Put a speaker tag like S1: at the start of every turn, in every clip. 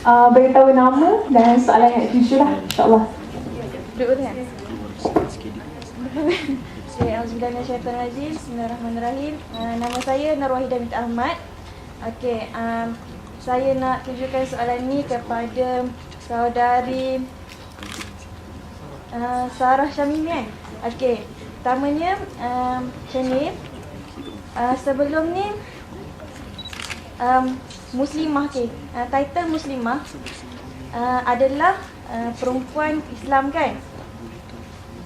S1: Beritahu nama dan soalan yang dituju lah, insyaAllah.
S2: Duduk kan? Okay, Auzubillahiminasyaitonirrajim. Bismillahirrahmanirrahim. Nama saya Nur Wahidah binti Ahmad. Okay, saya nak tujukan soalan ni kepada saudari Sarah Syamimi kan? Okay, pertamanya macam ni. Sebelum ni Muslimah, okay. Title Muslimah adalah perempuan Islam kan?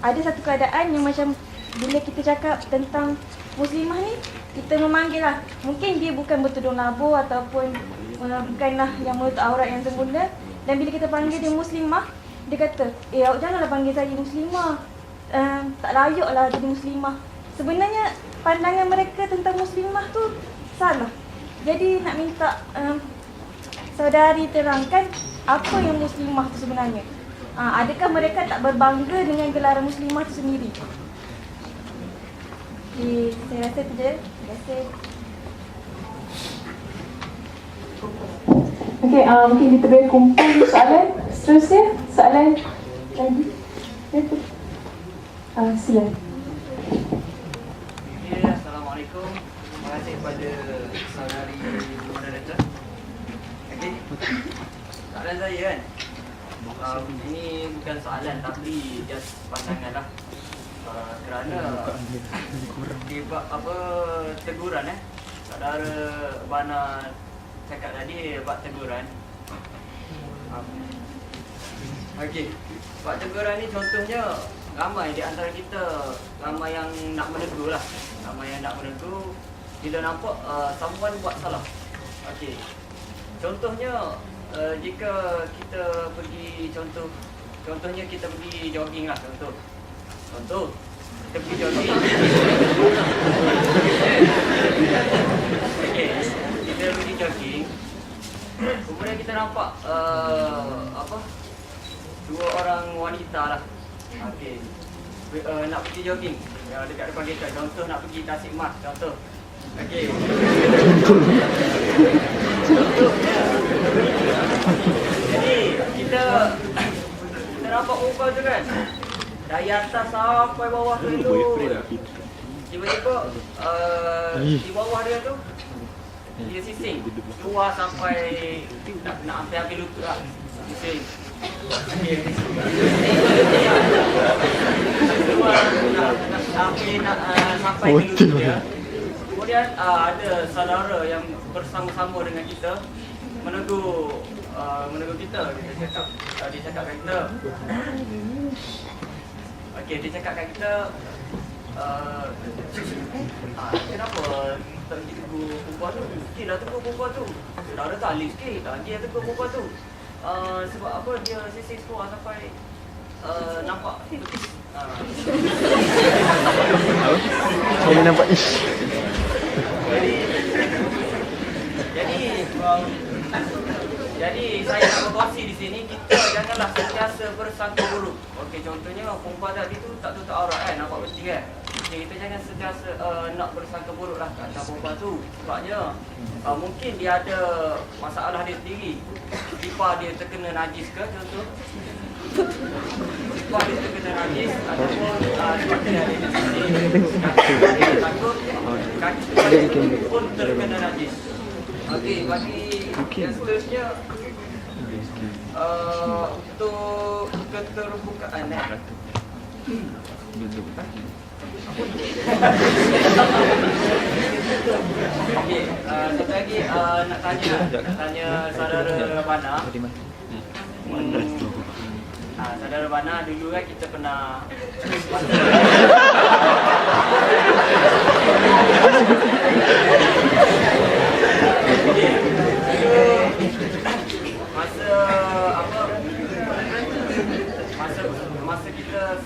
S2: Ada satu keadaan yang macam bila kita cakap tentang Muslimah ni, kita memanggil lah. Mungkin dia bukan bertudung nabur ataupun bukanlah yang menutup aurat yang sempurna. Dan bila kita panggil dia Muslimah, dia kata, awak janganlah panggil saya Muslimah, tak layak lah jadi Muslimah. Sebenarnya pandangan mereka tentang Muslimah tu salah. Jadi nak minta saudari terangkan apa yang Muslimah tu sebenarnya. Adakah mereka tak berbangga dengan gelaran Muslimah tu sendiri? Okay, saya rasa tu je. Terima kasih.
S1: Okay, mungkin kita boleh kumpul soalan seterusnya. Soalan lagi. Silakan.
S3: Assalamualaikum. Terima kasih kepada saudari moderator. Okay, soalan saya kan, ini bukan soalan tapi just pandangan lah. Kerana sebab apa teguran saudara Bana cakap tadi buat teguran. Okey, buat teguran ni contohnya ramai di antara kita, ramai yang nak menegur lah. Ramai yang nak menegur bila nampak someone buat salah. Okey, contohnya jika kita pergi contohnya kita pergi jogging lah, contoh kita pergi jogging. Okey, kita pergi jogging, kemudian kita nampak dua orang wanita lah. Okey, nak pergi jogging dekat depan kita, contoh nak pergi Tasik Mas, contoh. Okey, contohnya, jadi kita nampak muka tu kan, dari atas sampai bawah tu tiba-tiba di bawah dia tu dia sising keluar sampai nak hampir habis lutut lah, sising. Okay. Sampai ke lutut dia. Kemudian ada saudara yang bersama-sama dengan kita menegur kita. Dia cakap kat kita. Okey, dia cakap kat kita, kenapa tak pergi tegur perempuan tu? Sikit dah tegur perempuan tu. Saudara tu alih sikit, dia tegur perempuan tu. Sebab apa dia sisir keluar sampai nampak betis.
S4: Saya nampak ish.
S3: Jadi saya nak berkongsi di sini, kita janganlah sentiasa bersangka buruk. Okey, contohnya perempuan tadi tu tak tutup aurat kan, nampak betis kan. Okay, kita jangan sentiasa nak bersangka buruk lah kat perempuan tu. Sebabnya mungkin dia ada masalah dia sendiri. Sifat dia terkena najis ke, contoh. Sifat dia terkena najis ataupun sebab dia ada takut kaki pun terkena najis. Okey, bagi yang seterusnya, untuk keterbukaan okey, satu lagi nak tanya saudara Bana. Saudara Bana, dulu kan kita pernah masa kita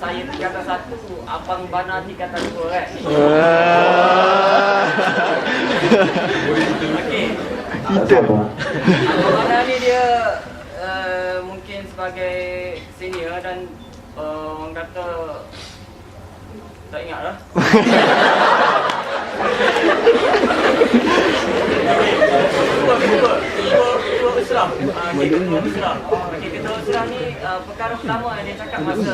S3: saya tingkatan 1, abang Bana tingkatan 2 kan. Okey. Abang Bana ni dia mungkin sebagai senior dan orang kata tak ingat lah. ketua usrah. Okey, ketua usrah ni perkara pertama yang dia cakap masa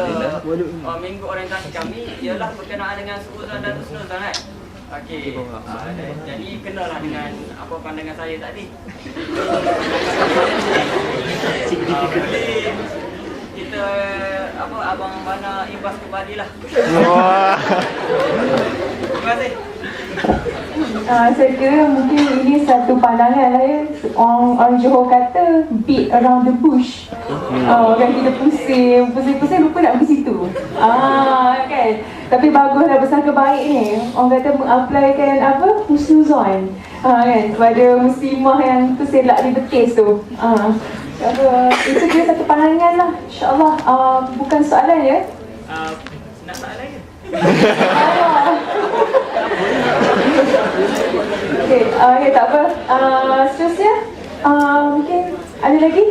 S3: minggu orientasi kami ialah berkenaan dengan suudzon dan husnuzon kan. Okey. Jadi kenalah dengan apa pandangan saya tadi. Kita apa abang Bana imbas kembali lah. Terima kasih.
S1: Saya kira mungkin ini satu pandangan lah ya. Orang Johor kata beat around the bush. Kan kita pusing lupa nak pergi situ. Kan. Tapi baguslah bersangka baik ni. Orang kata mengapplykan apa? Husnuzon. Kan kepada muslimah yang terselak di betis tu. Itu kira satu pandangan lah. InsyaAllah bukan soalan ya.
S3: Nak soalan ke?
S1: Okey, tak apa. Seterusnya, mungkin ada lagi?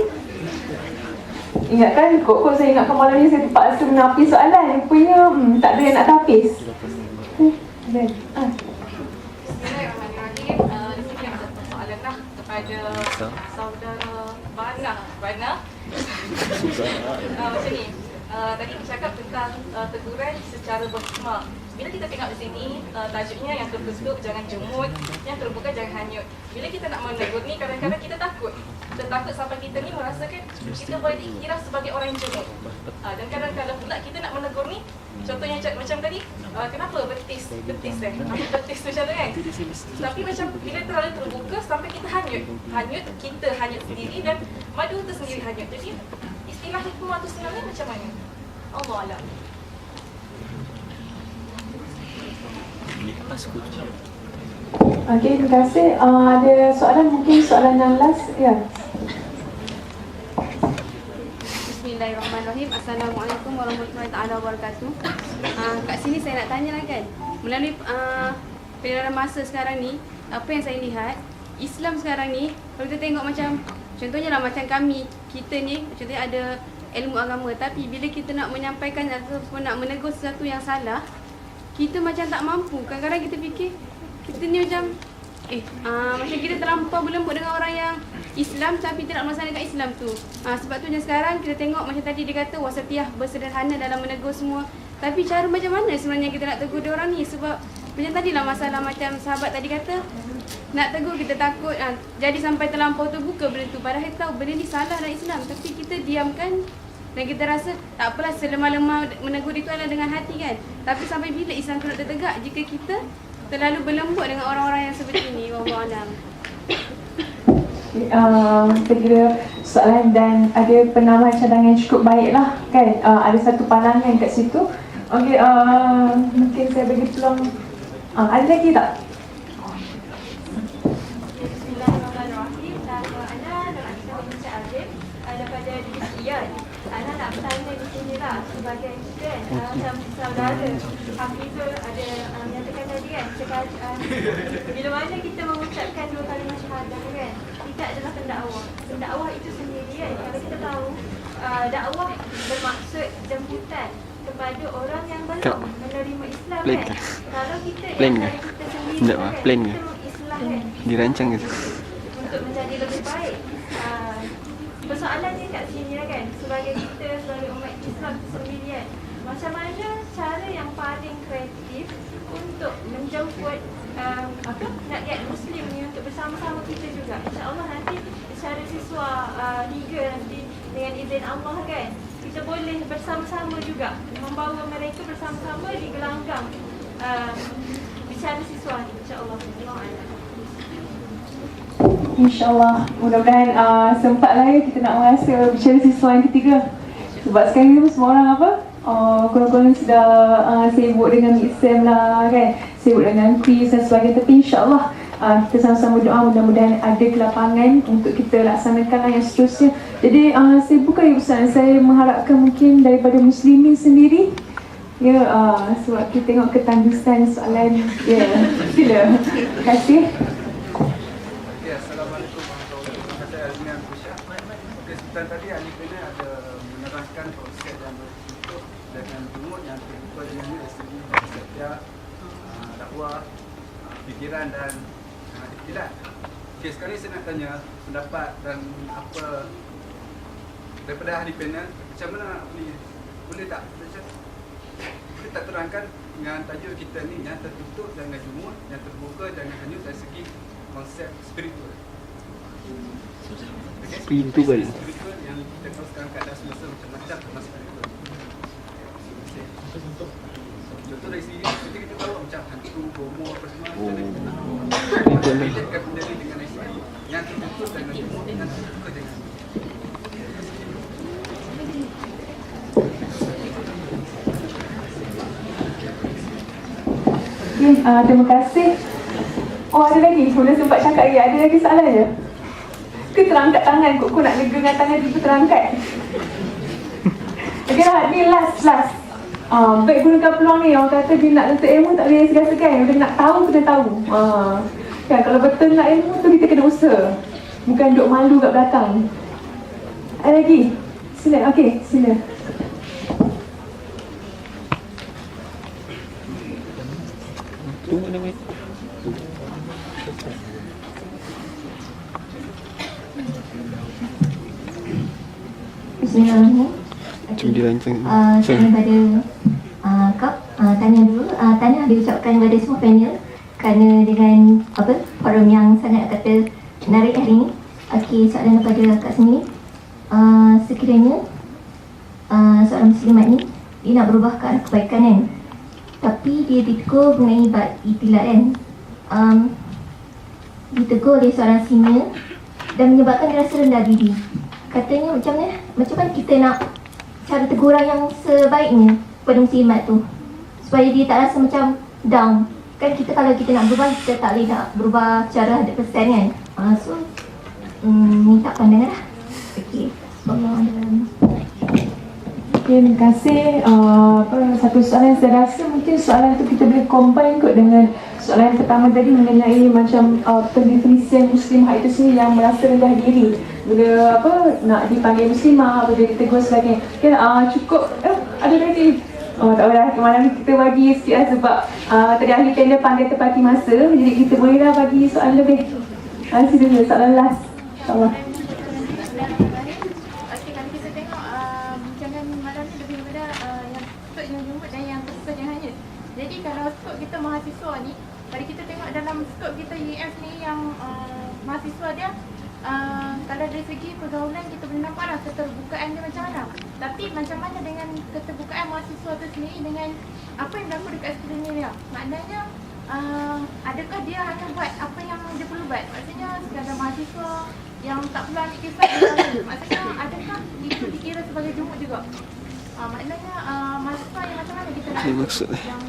S1: Ingatkan, kok saya ingatkan malam ni saya terpaksa menapis soalan. Rupanya tak ada yang nak tapis.
S5: Bismillahirrahmanirrahim. Di sini ada satu soalan lah kepada saudara Bana. Macam ni. Tadi kita cakap tentang teguran secara berhikmah. Bila kita tengok di sini, tajuknya yang terbentuk jangan jemut, yang terbuka jangan hanyut. Bila kita nak menegur ni, kadang-kadang kita takut. Kita takut sampai kita ni merasakan kita boleh dikira sebagai orang yang jemut. Dan kadang-kadang pula kita nak menegur ni, contohnya macam tadi, kenapa betis macam tu kan? Tapi macam bila terlalu terbuka sampai kita hanyut, kita hanyut sendiri dan madu tu sendiri hanyut. Jadi istilah hikmah tu sebenarnya macam mana? Allah Alam.
S1: Okey, terima kasih. Ada soalan, mungkin soalan yang last. Ya.
S6: Bismillahirrahmanirrahim. Assalamualaikum warahmatullahi wabarakatuh. Kat sini saya nak tanya lah kan, melalui peredaran masa sekarang ni, apa yang saya lihat, Islam sekarang ni, kalau kita tengok macam, contohnya lah macam kita ni, contohnya ada ilmu agama, tapi bila kita nak menyampaikan ataupun nak menegur sesuatu yang salah, kita macam tak mampu. Kadang-kadang kita fikir, kita ni macam macam kita terlampau berlembut dengan orang yang Islam tapi tidak melaksanakan Islam tu. Sebab tu sekarang kita tengok macam tadi dia kata wasatiyah, bersederhana dalam menegur semua. Tapi cara macam mana sebenarnya kita nak tegur dia orang ni? Sebab macam tadilah masalah macam sahabat tadi kata, nak tegur kita takut, jadi sampai terlampau terbuka benda tu. Padahal kita tahu benda ni salah dalam Islam, tapi kita diamkan dan kita rasa tak apalah, selemah-lemah menegur itu adalah dengan hati kan. Tapi sampai bila Islam tu nak tertegak jika kita terlalu berlembut dengan orang-orang yang seperti ini? Wallahualam.
S1: Saya kira soalan dan ada penamaan cadangan yang cukup baik lah kan. Ada satu pandangan kat situ. Okey, mungkin saya bagi peluang. Ada lagi tak?
S2: Bismillahirrahmanirrahim. Ana dan kita Encik Azim daripada Dian. Ana nak bertanya di sini lah sebagai student macam saudara Hafizul ada menyatakan tadi kan, bila mana kita mengucapkan dua kalimah syahadah kan, tidak adalah pendakwah. Pendakwah itu sendiri kan, kalau kita tahu dakwah bermaksud jemputan kepada orang yang belum menerima Islam kan. Kalau kita kita sendiri kan, kita mengislah kan,
S4: dirancang gitu
S2: untuk menjadi lebih baik. Persoalannya kat sini kan, sebagai kita, sebagai umat Islam sendiri kan, macam mana cara yang paling kreatif untuk menjemput rakyat Muslim ni untuk bersama-sama kita juga. InsyaAllah nanti secara siswa 3 nanti dengan izin Allah kan, kita boleh bersama-sama juga membawa mereka bersama-sama di gelanggang bicara siswa ni. InsyaAllah.
S1: InsyaAllah, mudah-mudahan sempatlah ya kita nak merasa bicara siswa yang ketiga. Sebab sekarang ni semua orang apa? Korang-korang sudah sibuk dengan exam lah kan, sibuk dengan quiz dan sebagainya. Tapi insyaAllah kita sama-sama doa mudah-mudahan ada kelapangan untuk kita laksanakan lah yang seterusnya. Jadi saya bukan ya Ustaz, saya mengharapkan mungkin daripada muslimin sendiri ya, sebab kita tengok ketandusan soalan ya. Sila. Terima kasih.
S7: Assalamualaikum warahmatullahi wabarakatuh. Saya Azmian Pusyak. Sebentar tadi ahli kena ada menerangkan konsep yang berbentuk dengan jumut yang terbuka dengan dari segi konsepnya, dakwah, fikiran dan ikhtilat. Okey, sekarang saya nak tanya pendapat dan apa daripada ahli panel, macam mana nak boleh tak kita tak terangkan dengan tajuk kita ni, yang tertutup jangan jumud, yang terbuka jangan hanyut dari segi konsep spiritual. Okay?
S4: Spiritual.
S7: Spiritual yang kita tahu sekarang keadaan semasa macam-macam termasuk spiritual. Contoh dari sini, kita tahu macam hantu, homo apa semua. Kita relatekan benda ni dengan Islam. Yang tertutup jangan jumud, yang terbuka jangan hanyut.
S1: Okay, terima kasih. Oh, ada lagi? Boleh sempat cakap lagi? Ada lagi soalan je? Ke terangkat tangan kot? Kau nak lega dengan tangan tu terangkat? Okay lah, ni last. Baik gunakan peluang ni. Orang kata dia nak tuntut ilmu tak boleh segan-segan. Dia nak tahu, kena tahu. Kan, kalau betul nak ilmu tu kita kena usaha. Bukan duduk malu kat belakang. Ada lagi? Sila, okay, sila.
S4: Tunggu nama.
S8: Bismillahirrahmanirrahim.
S4: Macam dia lancang.
S8: Saya pada Kak tanya dulu. Tanya diucapkan kepada semua panel kerana dengan forum yang sangat kata menarik hari ini. Okey, soalan daripada Kak sendiri. Sekiranya seorang muslimat ni dia nak berubah ke arah kebaikan kan, tapi dia ditegur mengenai bab itilat kan, ditegur oleh seorang senior dan menyebabkan dia rasa rendah diri. Katanya macam mana kita nak cara teguran yang sebaiknya kepada muslimat tu supaya dia tak rasa macam down. Kan kita kalau kita nak berubah, kita tak boleh nak berubah cara 100% kan. So minta pandangan lah. Okey.
S1: Okay, terima kasih. Satu soalan saya rasa mungkin soalan tu kita boleh combine kot dengan soalan yang pertama tadi mengenai macam pendefinisian muslimah itu sendiri yang merasa rendah diri bila nak dipanggil muslimah, bila ditegur sebagainya. Okay, cukup. Ada lagi? Tak apalah, malam ni kita bagi sikit lah sebab tadi ahli panel pandai tepati masa, jadi kita bolehlah bagi soalan lebih. Sila soalan last. InsyaAllah.
S6: Okey, kalau kita tengok bincangan malam ni lebih kepada yang skop yang jumut dan yang tersusun yang hanyut. Jadi kalau skop kita mahasiswa ni, kalau kita tengok dalam skop kita UM ni yang mahasiswa dia, kalau dari segi pergaulan kita boleh nampak lah keterbukaan dia macam mana. Tapi macam mana dengan keterbukaan mahasiswa tu sendiri dengan apa yang berlaku dekat sekeliling dia. Maknanya adakah dia hanya buat apa yang dia perlu buat? Maksudnya sekadar mahasiswa yang tak perlu ambil kisah dia. Maksudnya adakah itu dikira sebagai jumut juga? Maknanya mahasiswa yang macam mana kita nak yang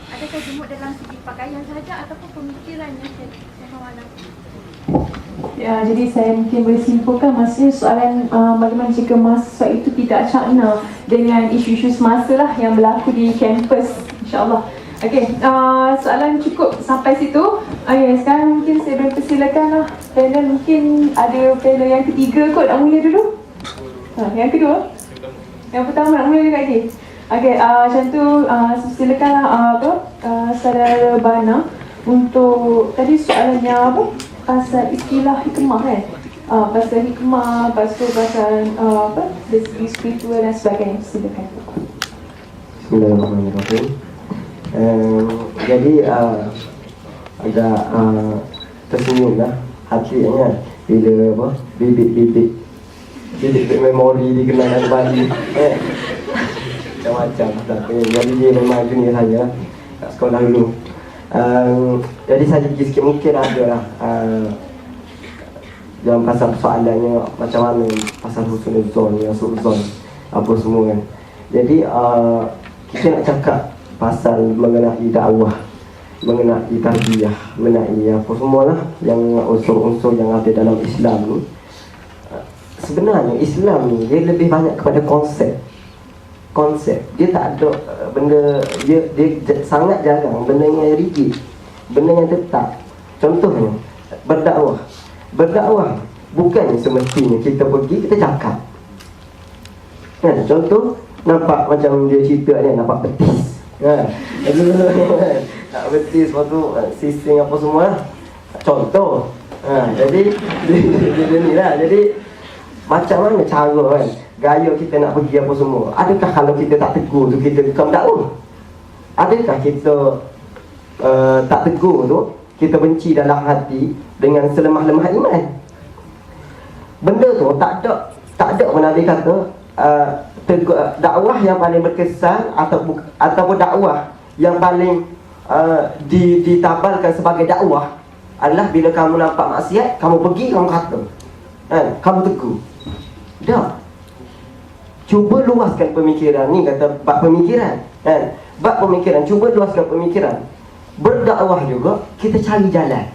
S6: adakah jumut dalam segi pakaian sahaja ataupun pemikirannya macam mana?
S1: Ya, jadi saya mungkin boleh simpulkan maksudnya soalan bagaimana jika mahasiswa itu tidak cakna dengan isu-isu semasa lah yang berlaku di kampus, insyaAllah. Okey, soalan cukup sampai situ. Okey, sekarang mungkin saya boleh persilakan lah panel, mungkin ada panel yang ketiga kot, nak mula dulu. Yang kedua? Yang pertama nak mula juga lagi? Okey, macam tu silakanlah saudara Bana untuk tadi soalannya apa? Pasal istilah hikmah kan? Pasal hikmah, pasal dari segi spiritual dan sebagainya. Silakan.
S9: Bismillahirrahmanirrahim. Jadi agak tersenyumlah hatinya bila bibit memori dikenalkan kembali. Macam-macam. Jadi dia memang jenis saja kat sekolah dulu. Jadi saya sikit mungkin ada lah dalam pasal soalannya macam mana pasal husnuzon, suuzon apa semua kan. Jadi kita nak cakap pasal mengenai dakwah, mengenai tarbiyah, mengenai apa semualah yang unsur-unsur yang ada dalam Islam ni. Sebenarnya Islam ni dia lebih banyak kepada konsep. Dia tak ada benda, dia sangat jarang benda yang rigid, benda yang tetap. Contohnya berdakwah bukan semestinya kita pergi kita cakap kan. Contoh nampak macam dia cerita ni, nampak betis kan, nak betis waktu sising apa semua contoh. Jadi dia ni lah. Jadi macam mana cara kan gaya kita nak pergi apa semua. Adakah kalau kita tak tegur tu kita bukan dakwah? Adakah kita tak tegur tu kita benci dalam hati dengan selemah-lemah iman? Benda tu tak ada pun Nabi kata dakwah yang paling berkesan ataupun dakwah yang paling ditabalkan sebagai dakwah adalah bila kamu nampak maksiat, kamu pergi, kamu kata, kan? Kamu tegur. Dah. Cuba luaskan pemikiran ni, kata bab pemikiran, kan? Bab pemikiran, cuba luaskan pemikiran. Berdakwah juga, kita cari jalan.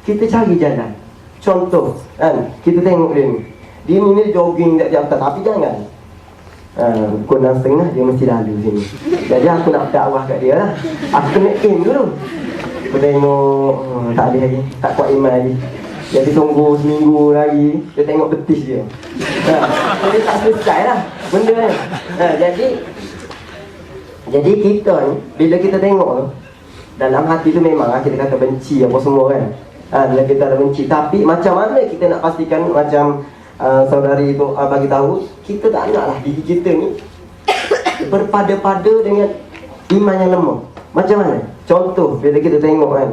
S9: Kita cari jalan. Contoh, kan? Kita tengok dia ni jogging di atas, tapi jangan pukul 6.30 dia mesti lalu sini. Jadi aku nak dakwah kat dia lah. Aku kena aim dulu. Aku tengok tak ada lagi, tak kuat iman lagi. Jadi tunggu seminggu lagi, dia tengok betis dia. Jadi tak selesai lah benda ni. Jadi kita ni, bila kita tengok tu, dalam hati tu memang kita kata benci apa semua kan. Bila kita ada benci, tapi macam mana kita nak pastikan, macam saudari tu bagi tahu, kita tak naklah diri kita ni berpada-pada dengan iman yang lemah. Macam mana? Contoh bila kita tengok kan,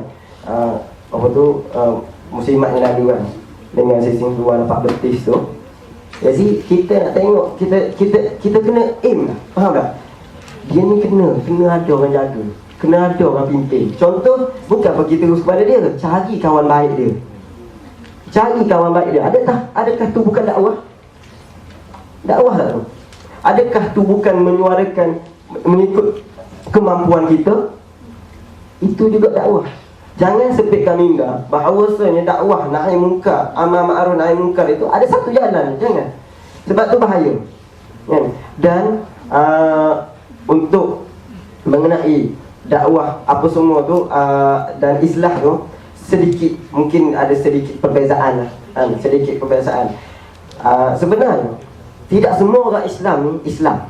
S9: apa tu muslimat yang lalu kan, dengan sising keluar nampak betis tu. Jadi kita nak tengok, kita kena aim lah. Faham tak? Dia ni kena ada orang jaga, kena ada orang pimpin. Contoh, bukan pergi terus kepada dia, cari kawan baik dia. Cari kawan baik dia. Adakah tu bukan dakwah? Dakwah tak tu? Adakah tu bukan menyuarakan mengikut kemampuan kita? Itu juga dakwah. Jangan sepitkan minda bahawasanya dakwah nahi munkar, amar ma'ruf nahi munkar itu ada satu jalan. Jangan. Sebab tu bahaya. Kan? Dan untuk mengenai dakwah apa semua tu dan islah tu, sedikit mungkin ada sedikit perbezaan lah. Sedikit perbezaan. Sebenarnya tidak semua orang Islam ni Islam.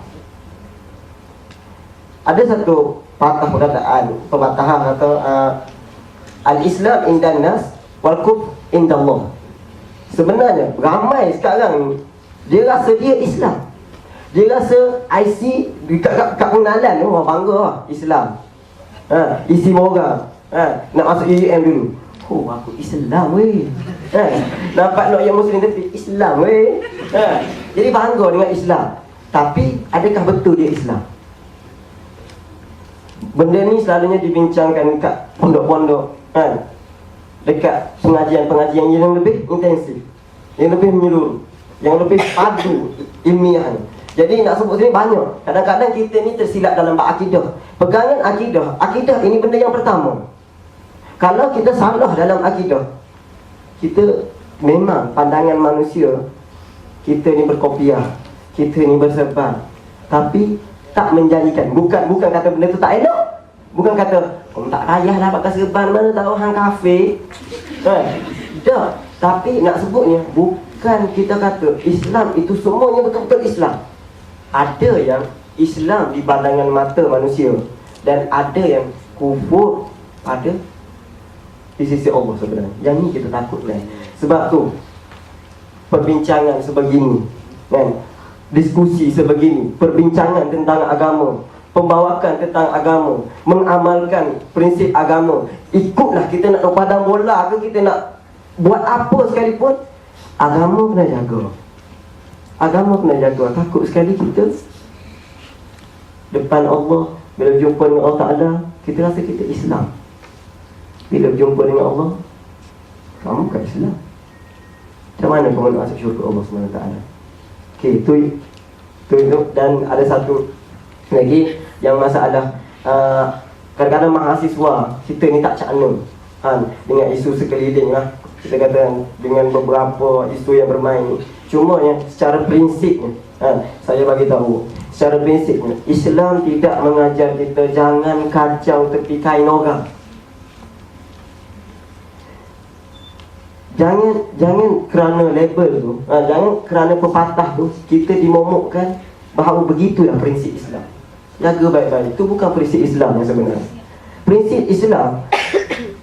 S9: Ada satu patah perkataan, pepatahan atau al-Islam indan nas wal kufr indallah. Sebenarnya ramai sekarang ni dia rasa dia Islam. Dia rasa IC kat pengenalan tu orang bangga lah Islam. Isi moga. Nak masuk UUM dulu. Oh, aku Islam weh. Nampak nak yang Muslim tapi Islam weh. Jadi bangga dengan Islam. Tapi adakah betul dia Islam? Benda ni selalunya dibincangkan kat pondok-pondok, kan? Dekat pengajian-pengajian yang lebih intensif, yang lebih menyeluruh, yang lebih padu ilmiah. Jadi nak sebut sini banyak. Kadang-kadang kita ni tersilap dalam bab akidah. Pegangan akidah ini benda yang pertama. Kalau kita salah dalam akidah, kita memang pandangan manusia, kita ni berkopiah, kita ni berserban, tapi tak menjadikan, bukan kata benda tu tak elok. Bukan kata tak payahlah pakai serban, mana tahu hang kafir. Tak. Tapi nak sebutnya, bukan kita kata Islam itu semuanya betul-betul Islam. Ada yang Islam di pandangan mata manusia, dan ada yang kufur pada di sisi Allah sebenarnya. Yang ni kita takutlah. Sebab tu perbincangan sebegini, kan? Diskusi sebegini, perbincangan tentang agama, pembawakan tentang agama, mengamalkan prinsip agama. Ikutlah, kita nak padang bola ke, kita nak buat apa sekalipun, agama kena jaga. Agama kena jaga. Takut sekali kita depan Allah, bila jumpa dengan Allah Ta'ala, kita rasa kita Islam. Bila berjumpa dengan Allah, kamu bukan Islam. Macam mana kamu nak masuk syurga Allah SWT? Okey, tu. Dan ada satu lagi yang masalah kadang-kadang mahasiswa kita ni tak cakna dengan isu sekeliling lah. Kita kata dengan beberapa isu yang bermain ni. Cuma yang secara prinsipnya, saya bagi tahu, secara prinsipnya Islam tidak mengajar kita jangan kacau tepi kain orang. Jangan kerana label tu, jangan kerana pepatah tu kita dimomokkan bahawa begitulah prinsip Islam. Jaga baik-baik. Itu bukan prinsip Islam yang sebenarnya. Prinsip Islam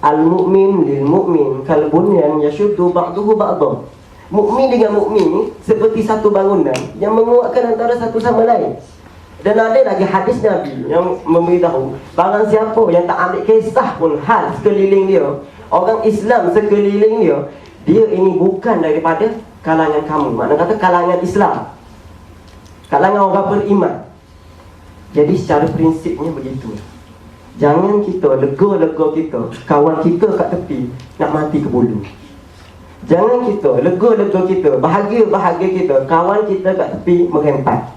S9: al-mu'min lil-mu'min kal bunyan yashuddu ba'duhu ba'dha. Mukmin dengan mukmin ni seperti satu bangunan yang menguatkan antara satu sama lain. Dan ada lagi hadis Nabi yang memberitahu, barang siapa yang tak ambil kisah pun hal sekeliling dia, orang Islam sekeliling dia, dia ini bukan daripada kalangan kamu. Maknanya kata kalangan Islam, kalangan orang beriman. Jadi secara prinsipnya begitu. Jangan kita lega-lega kita, kawan kita kat tepi nak mati ke bulu. Jangan kita lega-lega kita, bahagia-bahagia kita, kawan kita kat tepi merempat.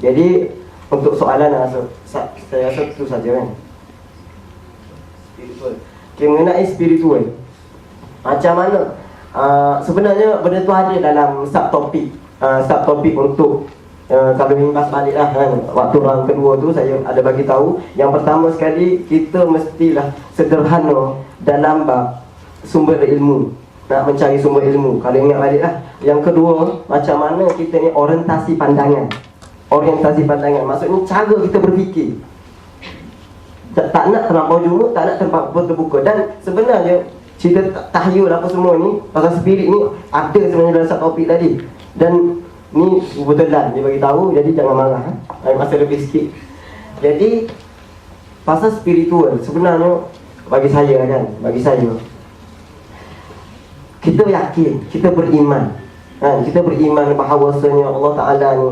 S9: Jadi untuk soalan saya rasa itu saja kan. Spiritual. Okay, mengenai spiritual, macam mana? Sebenarnya benda tu ada dalam subtopik untuk kalau ringkas balik lah kan. Waktu round kedua tu saya ada bagi tahu. Yang pertama sekali, kita mestilah sederhana dalam bab sumber ilmu, nak mencari sumber ilmu. Kalau ingat balik lah. Yang kedua, macam mana kita ni orientasi pandangan. Orientasi pandangan maksudnya cara kita berfikir. Tak nak terlampau jumut, tak nak terlampau terbuka. Dan sebenarnya cerita tahyul apa semua ni, pasal spirit ni ada sebenarnya dalam satu topik tadi. Dan ni kebetulan dia bagi tahu, jadi jangan marah. Masa lebih sikit. Jadi pasal spiritual sebenarnya bagi saya kan, kita yakin, kita beriman. Kita beriman bahawasanya Allah Ta'ala ni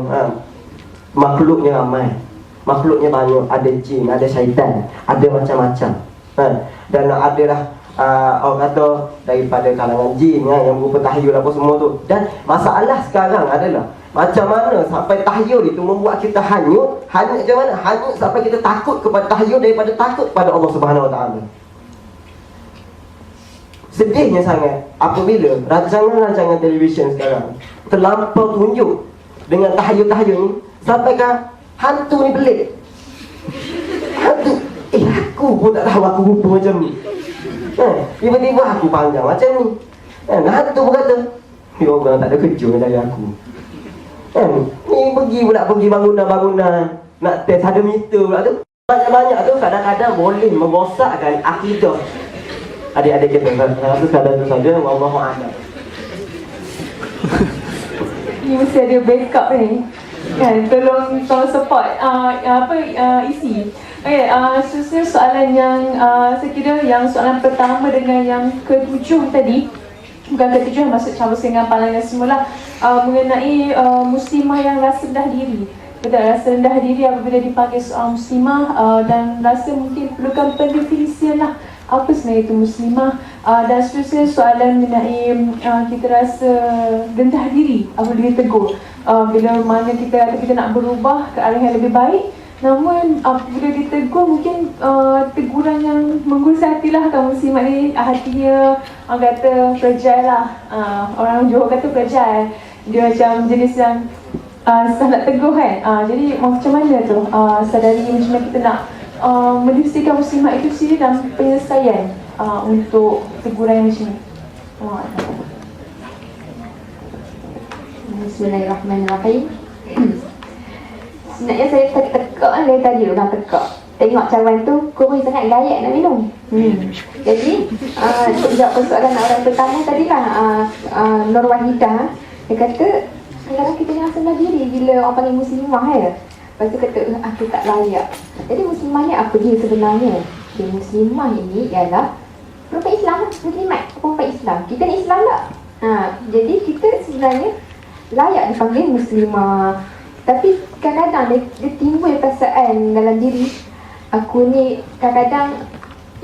S9: makhluknya ramai, makhluknya banyak. Ada jin, ada syaitan, ada macam-macam. Dan adalah orang kata daripada kalangan jin yang berupa tahyul apa semua tu. Dan masalah sekarang adalah macam mana sampai tahyul itu membuat kita hanyut. Hanyut macam mana? Hanyut sampai kita takut kepada tahyul daripada takut kepada Allah Subhanahu Wa Taala. Sedihnya sangat apabila rancangan-rancangan televisyen sekarang terlampau tunjuk dengan tahyul-tahyul ni, sampai kan hantu ni pelik. Hantu, aku pun tak tahu aku rupa macam ni. Tiba-tiba aku panjang macam ni. Hantu pun kata, ni orang tak ada kerja dari aku. Ni pergi bangunan-bangunan, nak test ada meter pula tu. Banyak-banyak tu kadang-kadang boleh merosakkan akidah adik-adik kita. Saya rasa sekadar tu saja. Wallahu a'lam.
S1: Ni mesti ada backup ni kan, tolong support isi. Okay, seterusnya soalan yang saya kira yang soalan pertama dengan yang ketujuh tadi, bukan ketujuh, maksud campur dengan pandangan semula, mengenai muslimah yang rasa rendah diri. Betul, rasa rendah diri apabila dipanggil seorang muslimah, dan rasa mungkin perlukan pendefinisian lah apa sebenarnya itu muslimah. Dan seterusnya soalan mengenai kita rasa rendah diri apabila ditegur, bila mana kita nak berubah ke arah yang lebih baik, namun apabila ditegur mungkin teguran yang menggusar hati lah. Kamu muslimat ni hatinya orang kata fragile lah, orang Johor kata fragile, dia macam jenis yang susah nak tegur kan. Jadi macam mana tu sadari macam mana kita nak mendiskusikan muslimat itu sendiri dan penyelesaian untuk teguran yang macam ni.
S8: Bismillahirrahmanirrahim. Sebenarnya saya tekak dari tadi orang tekak. Tengok cawan tu kurus sangat, layak nak minum. Jadi untuk jawab persoalan orang pertama tadi lah, Nur Wahidah, dia kata kadang-kadang kita ni rasa rendah diri bila orang panggil muslimah ya. Lepas tu kata aku tak layak. Jadi muslimah ni apa dia sebenarnya? Okay, muslimah ini ialah perempuan Islam, muslimat, perempuan Islam. Kita ni Islam tak? Jadi kita sebenarnya layak dipanggil muslimah. Tapi kadang-kadang dia timbul perasaan dalam diri, aku ni kadang-kadang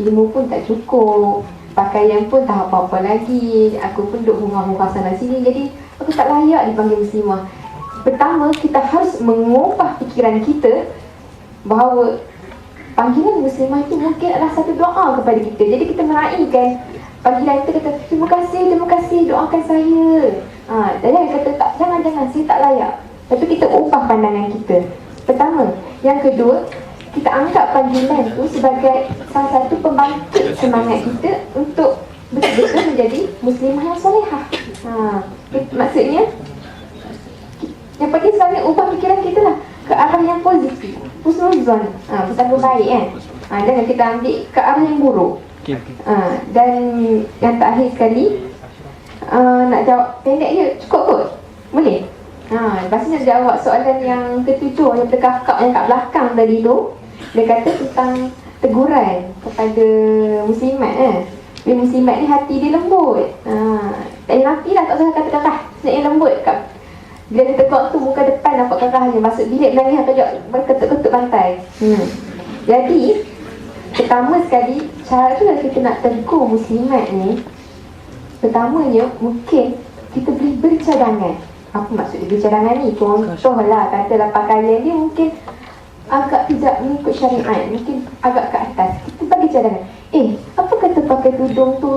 S8: ilmu pun tak cukup, pakaian pun tak apa-apa lagi, aku pun duduk hurah-hurah sana sini, jadi aku tak layak dipanggil muslimah. Pertama, kita harus mengubah fikiran kita bahawa panggilan muslimah itu mungkin adalah satu doa kepada kita. Jadi kita meraihkan panggilan itu, kata terima kasih doakan saya. Jangan kata tak, jangan saya tak layak. Tapi kita ubah pandangan kita. Pertama. Yang kedua, kita anggap panggilan itu sebagai salah satu pembangkit semangat kita untuk betul-betul menjadi muslimah yang solehah. Maksudnya yang penting sebenarnya ubah fikiran kita lah ke arah yang positif, husnuzon, bersangka baik kan. Jangan kita ambil ke arah yang buruk. Dan yang terakhir sekali,
S1: nak jawab pendek je, cukup kot? Boleh? Lepas ni nak jawab soalan yang ketujuh daripada kakak yang kat belakang tadi tu. Dia kata tentang teguran kepada muslimat Dia muslimat ni hati dia lembut. Tak payah nanti lah, tak usah kata kakak. Sebenarnya lembut kat. Bila dia tegur tu muka depan nampak kakak je. Masuk bilik menangis atau berketuk-ketuk pantai. Jadi pertama sekali, cara tu kita nak tegur muslimat ni, pertamanya mungkin kita beri cadangan. Apa maksud beri cadangan ni? Contohlah, katalah pakaian dia mungkin agak tidak mengikut syariat, mungkin agak ke atas. Kita bagi cadangan. Apa kata pakai tudung tu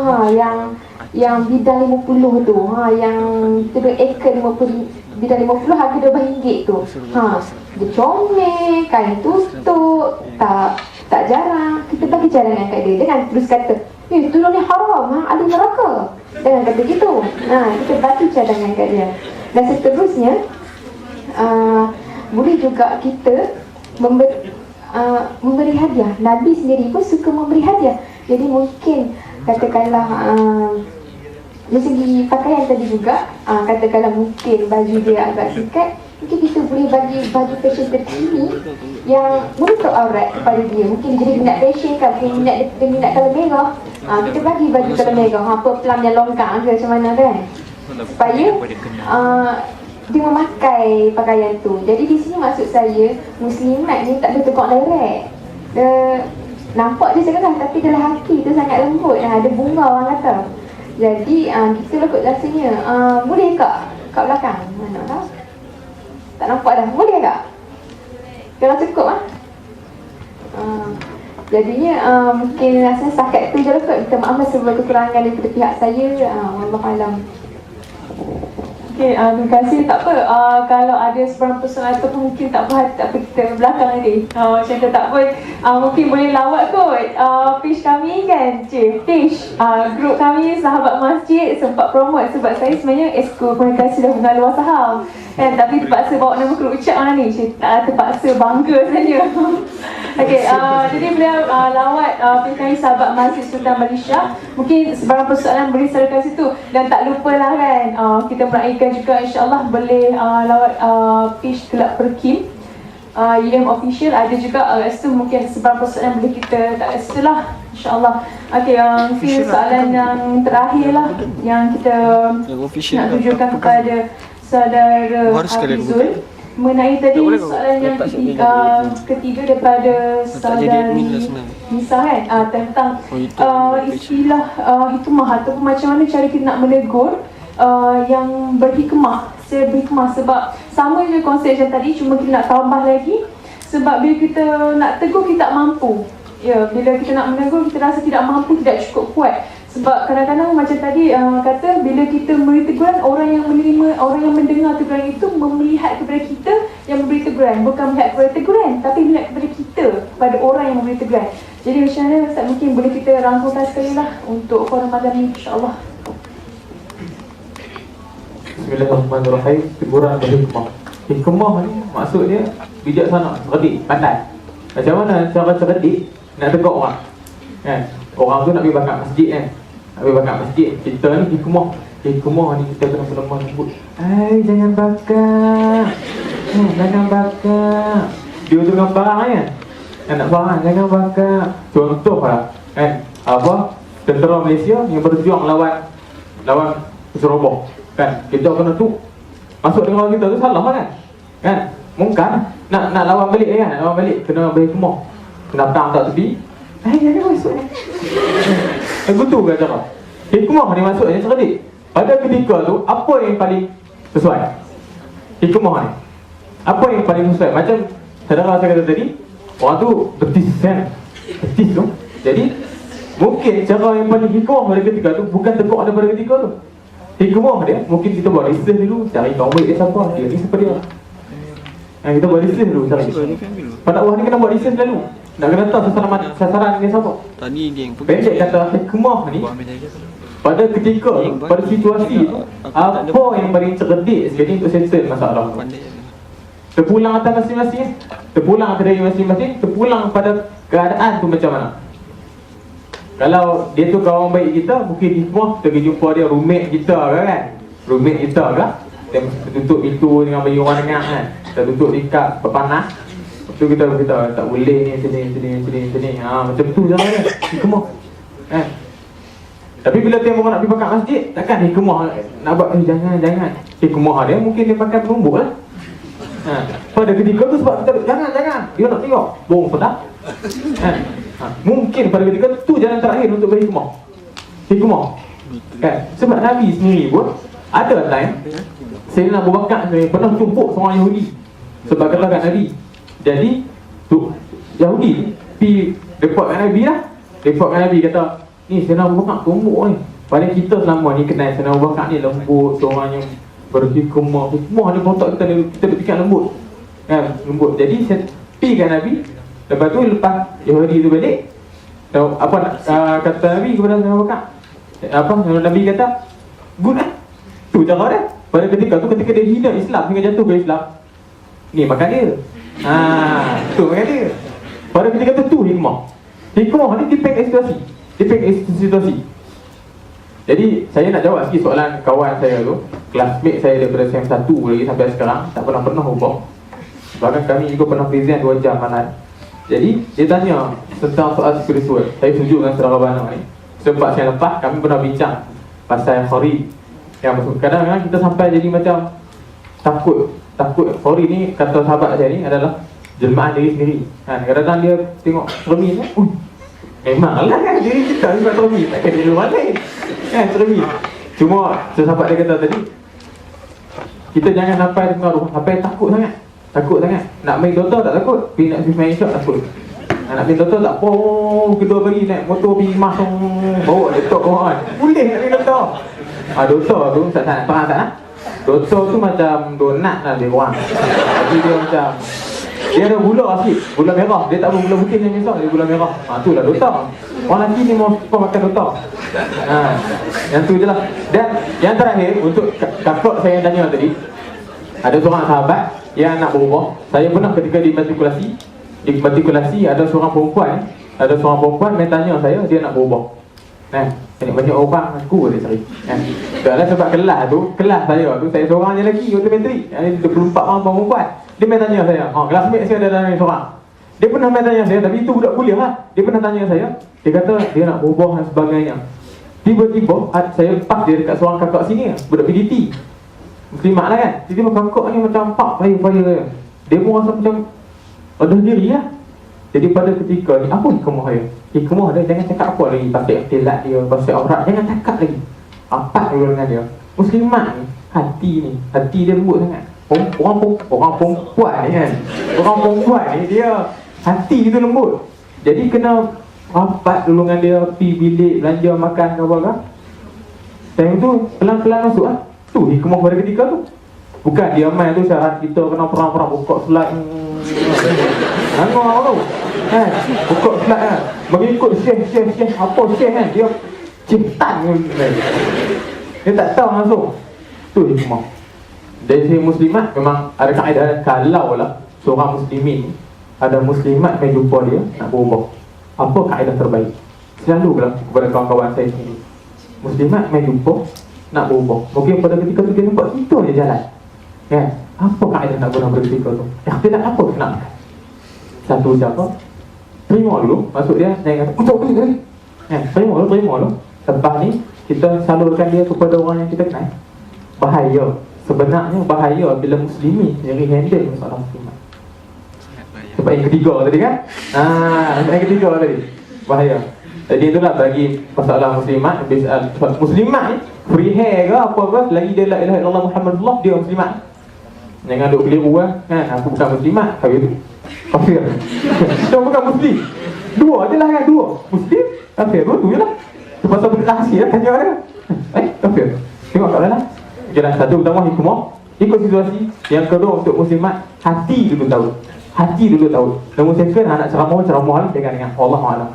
S1: yang bidang 50 tu, yang tudung ekor 50, bidang 50 harga RM12 tu. Dia comel, kain tutup, tak jarang. Kita bagi cadangan kat dia. Jangan terus kata, tudung ni haram, ada neraka. Jangan kata gitu. Kita bagi cadangan kat dia. Dan seterusnya, boleh juga kita memberi hadiah. Nabi sendiri pun suka memberi hadiah. Jadi mungkin katakanlah dari segi pakaian tadi juga, katakanlah mungkin baju dia agak sikat, mungkin kita boleh bagi baju fashion terkini yang menutup aurat kepada dia. Mungkin dia jadi minat fashion kan, mungkin dia minat colour merah, kita bagi baju colour merah, plum yang longgang ke macam mana kan, supaya dia memakai pakaian tu. Jadi di sini maksud saya, muslimat ni tak ada tegur direct. Nampak dia cerah tapi dalam hati tu sangat lembut. Ada bunga orang kata. Jadi kita lah kot rasanya. Boleh kak? Kat belakang. Mana tak? Tak nampak dah. Boleh tak? Kalau cukup jadinya mungkin rasa setakat tu je lah kot. Minta maaf lah sebab kekurangan daripada pihak saya. Wallahualam. Terima kasih. Tak apa, kalau ada sebarang persoalan ataupun mungkin tak apa kita belakang nanti. Macam tu tak apa, mungkin boleh lawat kot page kami kan, page grup kami Sahabat Masjid sempat promote sebab saya sebenarnya Esko Komunikasi dan Hubungan Luar Saham kan, tapi terpaksa bawa nama grup ucap mana ni, terpaksa bangga saja. Jadi beliau lawat page kami Sahabat Masjid Sultan Malaysia. Mungkin sebarang persoalan boleh serahkan situ. Dan tak lupalah kan, kita meraihkan juga insyaAllah boleh lawat page Kelab Perkim UM Official. Ada juga kat situ mungkin sebarang persoalan boleh kita tak kat situ lah insyaAllah. Mungkin soalan yang terakhir lah yang kita nak tujukan kepada saudara Hafizul mengenai tadi soalan yang ketiga daripada saudari Nisa kan, tentang istilah hikmah ataupun macam mana cara kita nak menegur yang berhikmah. Saya berhikmah sebab sama je konsep yang tadi, cuma kita nak tambah lagi. Sebab bila kita nak tegur kita tak mampu. Bila kita nak menegur kita rasa tidak mampu, tidak cukup kuat. Sebab kadang-kadang macam tadi kata, bila kita memberi teguran, orang yang menerima, orang yang mendengar teguran itu melihat kepada kita yang memberi teguran, bukan melihat kepada teguran, tapi melihat kepada kita, kepada orang yang memberi teguran. Jadi macam mana Ustaz, mungkin boleh kita rangkumkan sekali lah untuk forum malam ni insyaAllah.
S10: Bismillahirrahmanirrahim. Teguran berhikmah. Hikmah ni maksudnya bijaksana, cerdik, pandai. Macam mana cara cerdik nak tegur orang kan? Orang tu nak pergi bakar masjid kan, nak pergi bakar masjid. Kita ni hikmah. Hikmah ni kita kena lemah sebut, jangan bakar, jangan bakar. Dia tu dengan barang kan, nak barang jangan bakar. Contoh lah kan, tentera Malaysia yang berjuang lawan Serobong kan, kita kena tu masuk dengan orang kita tu salah kan, mungkin nak lawan balik kan, nak lawan balik kena berhikmah, kena petang tak tepi, jangan masuk ni. Betul ke cara? Hikmah ni maksudnya cerdik. Pada ketika tu apa yang paling sesuai? Hikmah ni apa yang paling sesuai? Macam saudara saya kata tadi, orang tu betis kan, betis tu. Jadi mungkin cara yang paling hikmah pada ketika tu bukan tegur ada pada ketika tu. Hikmah dia mungkin kita buat research dulu, cari kawan baik dia siapa, dia ni siapa dia. Kita buat research dulu cari. Pada orang ni kena buat research dulu. Nak kena tahu sasaran dia siapa. Tadi dia yang pendek kata hikmah ni pada ketika, pada situasi tu, apa yang paling cerdik sekali untuk settle masalah tu. Terpulang atas masing-masing, terpulang atas diri masing-masing, terpulang pada keadaan tu macam mana. Kalau dia tu kawan baik kita, mungkin hikmah kita pergi jumpa dia, roommate kita kan, Roommate kita ke, kita tutup pintu dengan bagi orang dengar kan. Kita tutup tingkap berpanas. Lepas tu kita tak boleh ni sini. Macam tu je kan. Hikmah. Kan? Tapi bila tembok nak pergi pakat masjid, takkan hikmah nak buat jangan. Hikmah dia mungkin dia pakai penumbuk lah. Pada ketika tu sebab kita jangan. Dia nak tengok. Bohong sedap. Mungkin pada ketika tu jalan terakhir untuk berhikmah. Hikmah. Kan? Sebab Nabi sendiri pun ada time Sayyidina Abu Bakar sendiri pernah tumpuk seorang Yahudi. Sebab kata kat Nabi. Jadi tu Yahudi pergi report kat Nabi lah. Report kat Nabi kata, ni Sayyidina Abu Bakar tumbuk ni. Padahal kita selama ni kenal Sayyidina Abu Bakar ni lembut, seorang yang berhikmah. Hikmah dia kontak kita fikir lembut. Kan? Lembut. Jadi saya pergi kat Nabi. Lepas tu lepas Yahudi tu balik, kata Nabi kepada Sayyidina Abu Bakar, Nabi kata, good lah. Tu cara dia. Pada ketika tu, ketika dia hina Islam hingga jatuh ke Islam, ni makan dia. Tu makan dia. Pada ketika tu hikmah. Hikmah ni depend situasi. Jadi saya nak jawab sikit soalan kawan saya tu, classmate saya daripada SEM 1 lagi sampai sekarang, tak pernah ubah. Bahkan kami juga pernah present 2 jam malam. Jadi dia tanya tentang soal spiritual. Saya setuju dengan saudara Bana ni. Sebab yang lepas kami pernah bincang pasal Khori. Yang kadang-kadang kita sampai jadi macam takut. Khori ni, kata sahabat saya ni adalah jelmaan diri sendiri. Kadang-kadang dia tengok cermin, memanglah kan diri kita sebab cermin, takkan diri orang lain. Cermin. Cuma sahabat dia kata tadi, kita jangan sampai dengar sampai takut sangat. Nak main Dota tak takut, pergi nak main shot takut. Nak main Dota tak apa, kedua pagi naik motor pergi masuk bawa laptop orang. Boleh nak main Dota. Dota tu tak faham tak? Dota tu macam donat lah dia orang. Jadi dia macam, dia ada gula sikit, gula merah. Dia tak ada gula putih yang besar, dia gula merah. Tu lah Dota. Orang lelaki ni mau suka makan Dota. Yang tu je lah. Dan yang terakhir, untuk kakak saya yang tanya tadi, ada seorang sahabat yang nak berubah. Saya pernah ketika di matrikulasi ada seorang perempuan main tanya saya, dia nak berubah. Banyak orang aku dia cari. Sebab kelas saya tu saya seorang je lagi waktu matrik. 24 orang perempuan. Dia main tanya saya, classmate saya ada dalam seorang. Dia pernah main tanya saya, tapi itu budak kuliah lah. Dia pernah tanya saya, dia kata dia nak berubah dan sebagainya. Tiba-tiba saya pas dia dekat seorang kakak sini, budak PDT. Muslimat lah kan. Tiba-tiba kakak ni macam fire. Dia pun rasa macam ada diri lah. Jadi pada ketika ni, apa hikmah dia? Hikmah dia, jangan cakap apa lagi pasal ikhtilat dia, pasal aurat. Jangan cakap lagi. Apa dulu dengan dia? Muslimat ni, hati dia lembut sangat. Orang perempuan ni kan, orang perempuan ni dia hati dia lembut. Jadi kena rapat dulu dengan dia, pergi bilik, belanja, makan ke apa kan. Time tu pelan-pelan masuk lah. Tu hikmah pada ketika tu. Bukan dia main tu syarat kita kena perang-perang buka slide. Nangor tu. Buka slide kan. Mengikut syekh apa syekh kan. Dia ciptan. Dia tak tahu langsung. Tu hikmah. Dari segi muslimat memang ada kaedah, kalau lah seorang muslimin ada muslimat main jumpa dia nak berubah, apa kaedah terbaik? Selalu lah kepada kawan-kawan saya sendiri, muslimat main jumpa nak berubah, mungkin pada ketika tu dia nampak itu je jalan kan. Apa kaedah nak guna berketika tu? Ikhtilat apa nak? Satu siapa? Terima dulu, masuk dia jangan kata ucap lagi terima dulu. Lepas ni kita salurkan dia kepada orang yang kita kenal. Bahaya. Sebenarnya bahaya bila muslimin sendiri handle masalah muslimat. Sebab yang ketiga tadi kan? Yang ketiga tadi bahaya. Jadi itulah bagi masalah muslimat. Muslimat ni free hair ke apa-apa, lagi dia la ilaha illallah Muhammadullah, dia muslimat. Jangan duk keliru kan? Aku bukan muslimat, kafir. Kita bukan muslim. Dua je lah kan, dua. Muslim, kafir, tu je lah. Sebab benda rahsia lah tanya dia. Kafir. Tengok kat dalam. Jalan satu pertama hikmah, ikut situasi. Yang kedua untuk muslimat, hati dulu tahu. Namun second nak ceramah dengan Allah Alam.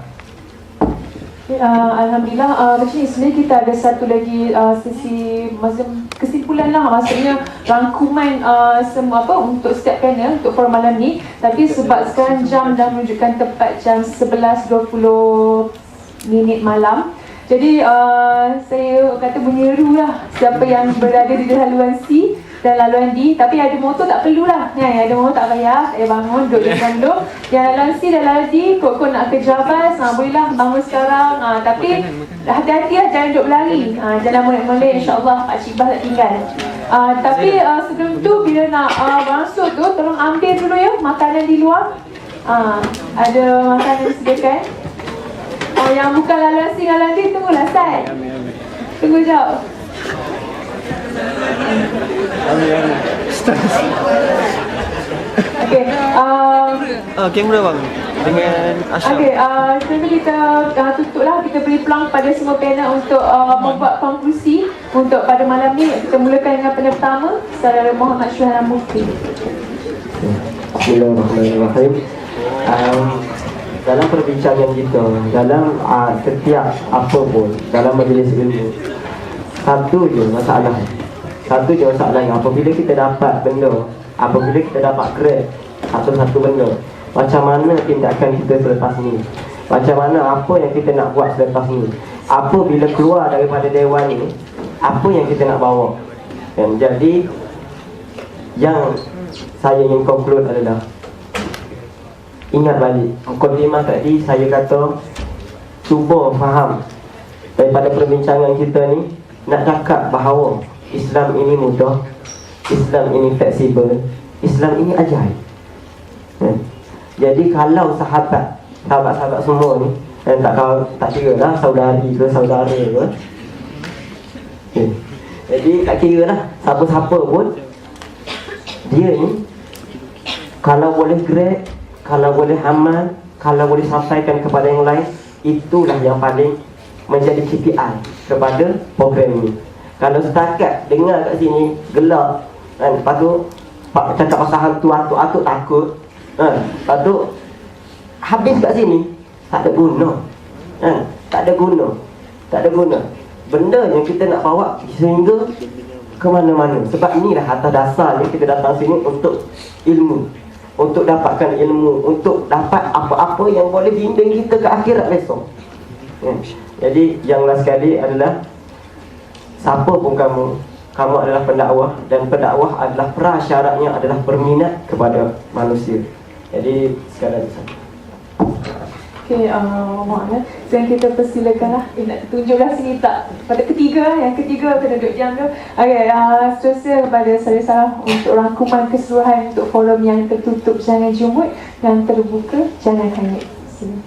S1: Alhamdulillah, macam ni sebenarnya kita ada satu lagi sesi macam kesimpulan lah, maksudnya rangkuman semua apa untuk setiap panel untuk forum malam ni. Tapi sebab sekarang jam dah menunjukkan tepat jam 11.20 malam, Jadi saya kata menyeru lah siapa yang berada di laluan C dan laluan D, tapi ada motor tak perlulah. Ada motor tak payah, tak payah bangun, duduk di depan dulu. Yang laluan C dan laluan D, kok nak ke Jabas, bolehlah bangun sekarang. Tapi hati-hati lah, jangan duduk berlari. Jangan molek-molek, insyaAllah Pak Cik Bas tak tinggal. Tapi sebelum tu bila nak masuk tu, tolong ambil dulu ya makanan di luar. Ada makanan disediakan. Yang bukan laluan C, laluan D, tunggulah Sai. Tunggu jauh. Okay,
S4: kamera bang dengan Ashraf.
S1: Okay, sebenarnya kita tutup lah. Kita beri peluang pada semua panel untuk membuat konklusi untuk pada malam ni. Kita mulakan dengan panel pertama, Saudara Muhammad Syuhana Mufti.
S9: Bismillahirrahmanirrahim. Dalam perbincangan kita, dalam setiap apa pun, dalam majlis ilmu, satu je masalah apabila kita dapat benda, apabila kita dapat grade satu-satu benda, macam mana tindakan kita selepas ni, macam mana apa yang kita nak buat selepas ni, apa bila keluar daripada dewan ni, apa yang kita nak bawa. Dan jadi yang saya ingin conclude adalah, ingat balik mukadimah tadi saya kata, cuba faham daripada perbincangan kita ni, nak cakap bahawa Islam ini mudah, Islam ini fleksibel, Islam ini ajaib. Jadi kalau sahabat-sahabat semua ni, tak kira lah saudari ke saudara ke, jadi tak kira lah siapa-siapa pun, dia ni kalau boleh grade, kalau boleh amal, kalau boleh sampaikan kepada yang lain, itulah yang paling menjadi KPI kepada program ini. Kalau setakat dengar kat sini gelap, lepas tu cakap pasal hantu takut, lepas tu habis kat sini, tak ada guna, tak ada guna. Benda yang kita nak bawa sehingga ke mana-mana. Sebab inilah atas dasarnya kita datang sini untuk ilmu, untuk dapatkan ilmu, untuk dapat apa-apa yang boleh bimbing kita ke akhirat besok. Jadi yang last sekali adalah, siapa pun kamu adalah pendakwah, dan pendakwah adalah prasyaratnya adalah berminat kepada manusia. Jadi sekadar itu saja.
S1: Okay, maaf ya. Sekarang kita persilakanlah. Nak tunjuklah sini tak? Pada ketiga, yang ketiga kena duduk diam tu. Okay, seterusnya kepada saya untuk rangkuman keseluruhan untuk forum yang tertutup jangan jumut, yang terbuka jangan hanyut. Sini.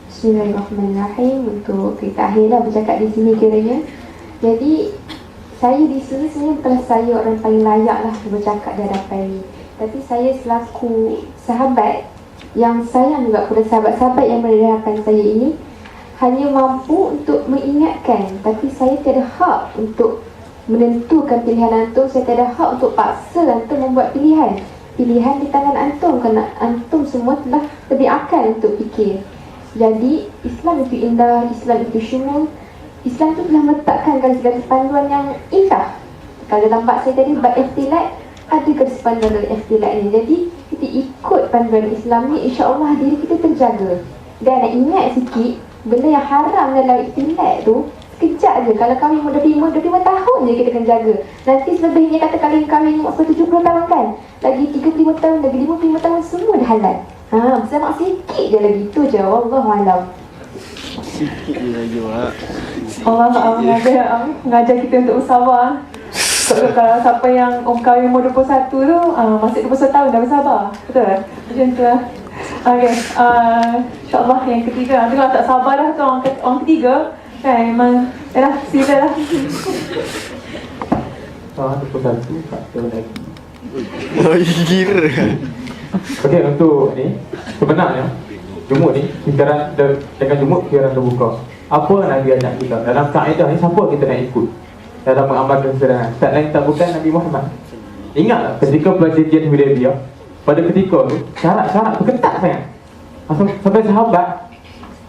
S8: Bismillahirrahmanirrahim. Untuk kita akhirlah bercakap di sini kiranya. Jadi saya di sini sebenarnya bukan saya orang paling layak lah bercakap di hadapan ini. Tapi saya selaku sahabat yang sayang juga kepada sahabat-sahabat yang berada di hadapan saya ini, hanya mampu untuk mengingatkan, tapi saya tiada hak untuk menentukan pilihan antum. Saya tiada hak untuk paksa antum membuat pilihan. Pilihan di tangan antum, kerana antum semua telah lebih akal untuk fikir. Jadi Islam itu indah, Islam itu syumul. Islam itu telah meletakkan garis-garis panduan yang indah. Kalau dalam bab saya tadi, bab ikhtilat, ada garis panduan dari ikhtilat ni. Jadi kita ikut panduan Islam ni, insya-Allah diri kita terjaga. Dan nak ingat sikit, benda yang haram dalam ikhtilat tu sekejap je. Kalau kahwin muda 5 tahun je kita kena jaga. Nanti selebihnya kata kahwin maksud 70 tahun kan, lagi 35 tahun, lagi 55 tahun, semua dah halal. Bersama sikit je lagi, tu je. Wallahualam.
S4: Sikit je lagi Mak.
S1: Allah mengajar kita untuk bersabar. Kalau siapa yang kahwin umur 21 tu, masih 21 tahun dah bersabar. Betul? Macam tu lah. Okay, insyaAllah yang ketiga. Nanti kalau tak sabar dah tu orang ketiga, kan memang, yalah, sila lah.
S10: 21 tak tahu lagi.
S4: Oh, kira.
S10: Okey, untuk ni sebenarnya jumut ni fikiran dengan jumut fikiran terbuka. Apa Nabi ajak kita dalam kaedah ni, siapa kita nak ikut dalam mengamalkan kesedaran? Tak lain tak bukan Nabi Muhammad. Ingatlah ketika perjanjian Hudaybiyah, pada ketika tu syarat-syarat tu ketat sangat. Sampai sahabat,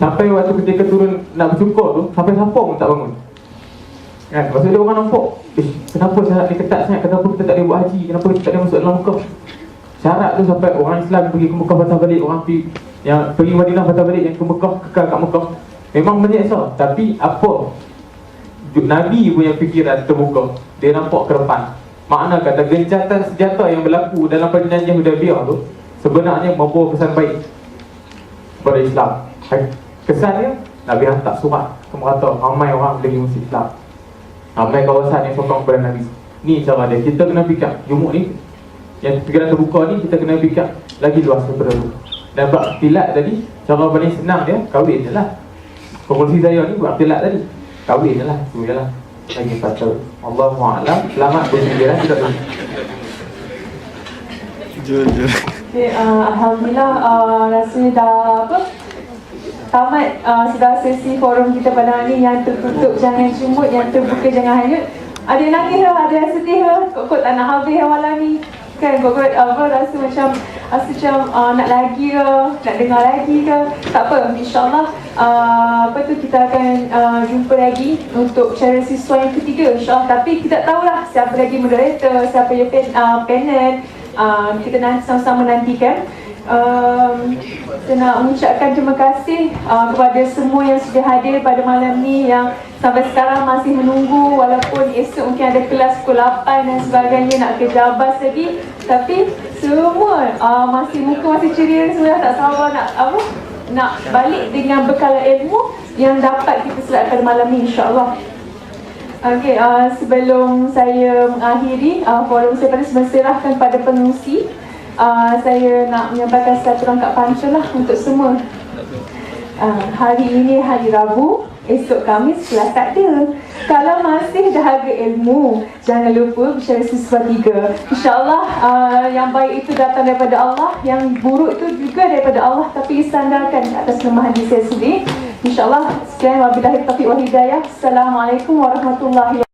S10: sampai waktu ketika turun nak bersyukur tu, sampai siapa pun tak bangun. Kan? Maksudnya orang nampak, kenapa syarat ni ketat sangat? Kenapa kita tak boleh buat haji? Kenapa kita tak boleh masuk dalam Mekah? Syarat tu sampai orang Islam pergi ke Mekah patah balik, orang yang pergi Madinah patah balik, yang ke Mekah kekal kat Mekah. Memang menyeksa, tapi apa? Nabi punya fikiran terbuka. Dia nampak ke depan. Makna kata gencatan senjata yang berlaku dalam perjanjian Hudaybiyah tu sebenarnya membawa kesan baik kepada Islam. Kesannya Nabi hantar surat ke merata ramai orang lagi masuk Islam, ramai kawasan yang sokong kepada Nabi. Ni cara dia. Kita kena fikir jumuk ni, yang fikiran terbuka ni, kita kena fikir lagi luas daripada tu. Dan buat tilat tadi, cara paling senang dia kahwin je lah. Konklusi saya ni buat tilat tadi, kahwin je lah. Tu je lah. Lagi patut. Allahu'alam. Selamat berhijrah. Kita tahu.
S4: Jujur.
S1: Okay, Alhamdulillah, rasanya dah apa? Tamat sudah sesi forum kita pada hari ni. Yang tertutup jangan cumut, yang terbuka jangan hanyut. Ada yang nangis lah, ada yang sedih lah. Kok tak nak habis malam ni. Kan kok rasa macam nak lagi ke, nak dengar lagi ke. Tak apa, insyaAllah kita akan jumpa lagi untuk cara siswa yang ketiga, insyaAllah. Tapi kita tahulah siapa lagi moderator, siapa yang panel. Kita nanti sama-sama nantikan. Saya nak mengucapkan terima kasih kepada semua yang sudah hadir pada malam ni, yang sampai sekarang masih menunggu, walaupun esok mungkin ada kelas pukul 8 dan sebagainya, nak kerja abas lagi. Tapi semua muka masih ceria, semua tak sabar nak balik dengan bekal ilmu yang dapat kita serap pada malam ni, insyaAllah. Okey, sebelum saya mengakhiri forum saya pada serahkan pada pengurusi, saya nak menyampaikan satu rangkap pantun lah untuk semua. Hari ini hari Rabu, esok Khamis kelas tak ada. Kalau masih dahaga ilmu, jangan lupa bicara siswa 3. InsyaAllah yang baik itu datang daripada Allah, yang buruk itu juga daripada Allah, tapi disandarkan atas kelemahan diri saya sendiri. InsyaAllah, sekian wabillahi taufiq wal hidayah. Assalamualaikum warahmatullahi wabarakatuh.